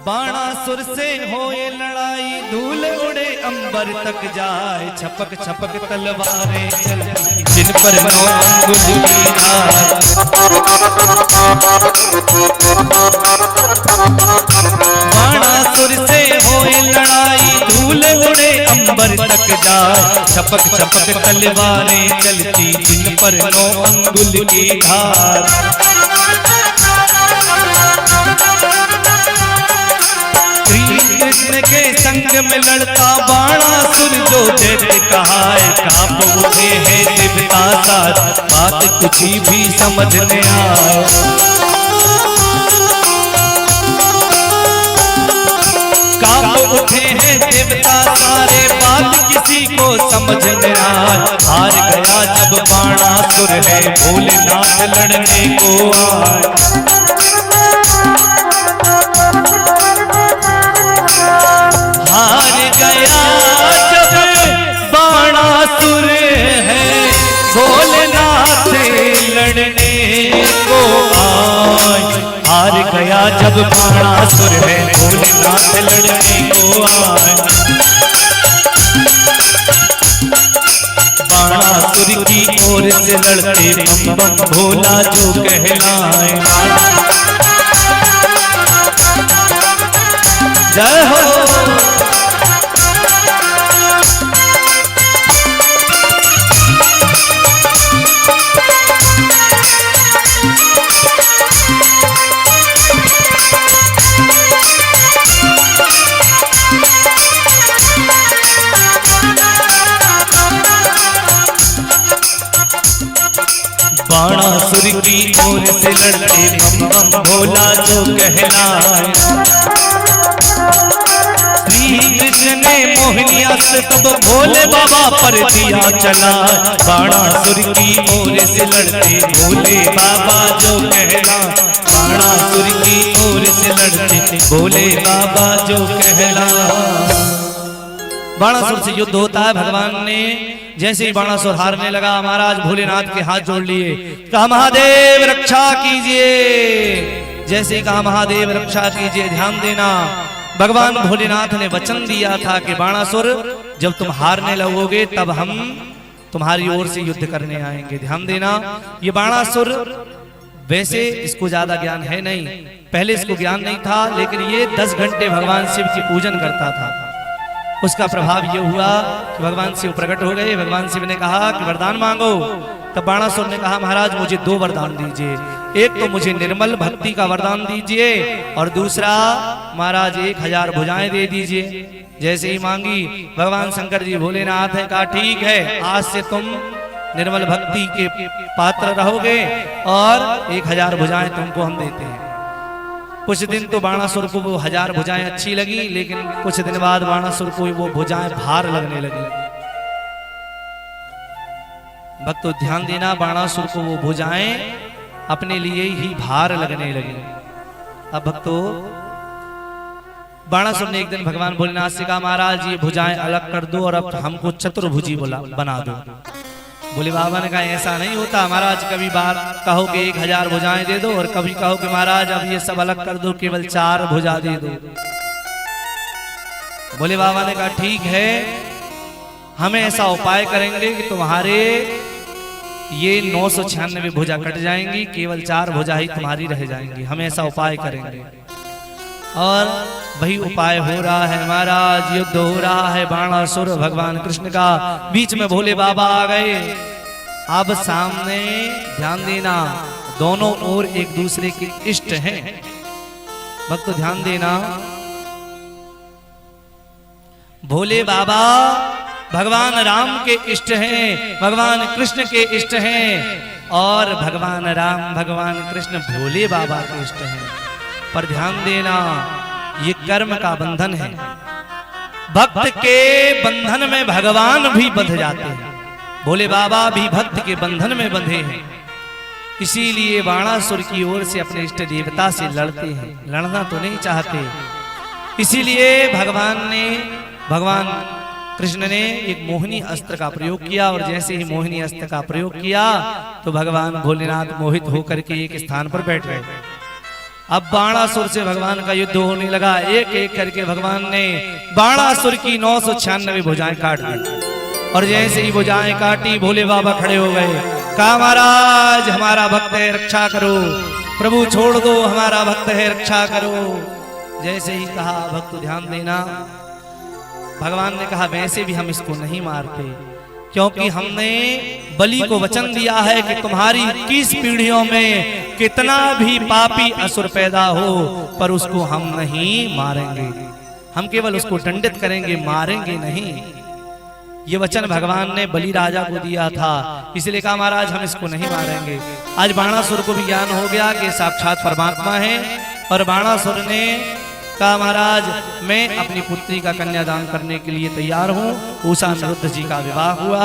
बाणासुर से होए लड़ाई, धूल उड़े अंबर तक जाए, छपक छपक तलवारें चलती जिन पर 9 अंगुल की धार। बाणासुर से होए लड़ाई, धूल उड़े अंबर तक जाए, छपक छपक तलवारें चलती जिन पर 9 अंगुल की धार। कृष्ण के संग में लड़ता बाणासुर जो दैत्य कहाए, कांप उठे हैं देवता साथ, बात कुछ भी समझ न आए। कांप उठे हैं देवता सारे, बात किसी को समझ न आए। हार गया जब बाणासुर है, भोलेनाथ लड़ने को आए। हार गया जब बाणासुर है, भोलेनाथ लड़ने को आए। हार गया जब बाणासुर है, भोलेनाथ लड़ने को आए। बाणासुर की ओर से लड़ते बम बम भोला जो कहलाए। जय हो। बाणासुर की ओर से लड़ते बम बम भोला जो कहलाए। श्री कृष्ण ने मोहिनी अस्त्र तब भोले बाबा पर दिया चला, बाणासुर की ओर से लड़ते भोले बाबा जो कहला। बाणासुर की ओर से लड़ते भोले बाबा जो कहला। बाणासुर से युद्ध होता है। भगवान ने जैसे ही बाणासुर हारने लगा, महाराज भोलेनाथ के हाथ जोड़ लिए, कहा महादेव रक्षा कीजिए। जैसे ही कहा महादेव रक्षा कीजिए, ध्यान देना भगवान भोलेनाथ ने वचन दिया था कि बाणासुर जब तुम हारने लगोगे तब हम तुम्हारी ओर से युद्ध करने आएंगे। ध्यान देना, ये बाणासुर वैसे इसको ज्यादा ज्ञान है नहीं, पहले इसको ज्ञान नहीं था, लेकिन ये 10 घंटे भगवान शिव की पूजन करता था। उसका प्रभाव ये हुआ कि भगवान शिव प्रकट हो गए। भगवान शिव ने कहा कि वरदान मांगो। तब बाणासुर ने कहा महाराज मुझे 2 वरदान दीजिए, एक तो मुझे निर्मल भक्ति का वरदान दीजिए और दूसरा महाराज 1000 भुजाएं दे दीजिए। जैसे ही मांगी भगवान शंकर जी भोलेनाथ ने कहा ठीक है, आज से तुम निर्मल भक्ति के पात्र रहोगे और 1000 भुजाएं तुमको हम देते हैं। कुछ दिन तो बाणासुर को वो 1000 भुजाएं अच्छी लगी, लेकिन कुछ दिन बाद बाणासुर को वो भुजाएं भार लगने लगी। भक्तों ध्यान देना, बाणासुर को वो भुजाएं अपने लिए ही भार लगने लगी। अब भक्तों बाणासुर ने एक दिन भगवान भोलेनाथ से कहा महाराज ये भुजाएं अलग कर दो और अब हमको चतुर्भुजी बना दो। भोले बाबा ने कहा ऐसा नहीं होता महाराज, कभी बार कहो कि 1000 भुजाएं दे दो और कभी कहो कि महाराज अब ये सब अलग कर दो, केवल 4 भुजा दे दो। भोले बाबा ने कहा ठीक है, हमें ऐसा उपाय करेंगे कि तुम्हारे ये 996 भुजा कट जाएंगी, केवल 4 भुजा ही तुम्हारी रह जाएंगी। हम ऐसा उपाय करेंगे। और वही उपाय हो रहा है महाराज, युद्ध हो रहा है बाणासुर भगवान कृष्ण का। बीच में भोले बाबा आ गए। अब सामने ध्यान देना, दोनों ओर एक दूसरे के इष्ट हैं। भक्त ध्यान देना, भोले बाबा भगवान राम के इष्ट हैं, भगवान कृष्ण के इष्ट हैं और भगवान राम भगवान कृष्ण भोले बाबा के इष्ट हैं। पर ध्यान देना, ये कर्म का बंधन है। भक्त के बंधन में भगवान भी बंध जाते हैं, भोले बाबा भी भक्त के बंधन में बंधे हैं। इसीलिए बाणासुर की ओर से अपने इष्ट देवता से लड़ते हैं, लड़ना तो नहीं चाहते। इसीलिए भगवान कृष्ण ने एक मोहिनी अस्त्र का प्रयोग किया और जैसे ही मोहिनी अस्त्र का प्रयोग किया तो भगवान भोलेनाथ मोहित होकर के एक स्थान पर बैठ गए। अब बाणासुर से भगवान का युद्ध होने लगा। एक एक करके भगवान ने बाणासुर की 996 भुजाएं काट दी। और जैसे ही भुजाएं काटी, भोले बाबा खड़े हो गए। कहा महाराज हमारा भक्त है, रक्षा करो। प्रभु छोड़ दो, हमारा भक्त है, रक्षा करो। जैसे ही कहा भक्त ध्यान देना, भगवान ने कहा वैसे भी हम इसको नहीं मारते, क्योंकि हमने बलि को वचन दिया है कि तुम्हारी 21 पीढ़ियों में कितना भी पापी असुर पैदा हो पर उसको हम नहीं मारेंगे, हम केवल उसको दंडित करेंगे, मारेंगे नहीं। ये वचन भगवान ने बलि राजा को दिया था, इसलिए कहा महाराज हम इसको नहीं मारेंगे। आज बाणासुर को भी ज्ञान हो गया कि साक्षात परमात्मा है, और बाणासुर ने कहा महाराज मैं अपनी पुत्री का कन्यादान करने के लिए तैयार हूं। उषा अनिरुद्ध जी का विवाह हुआ।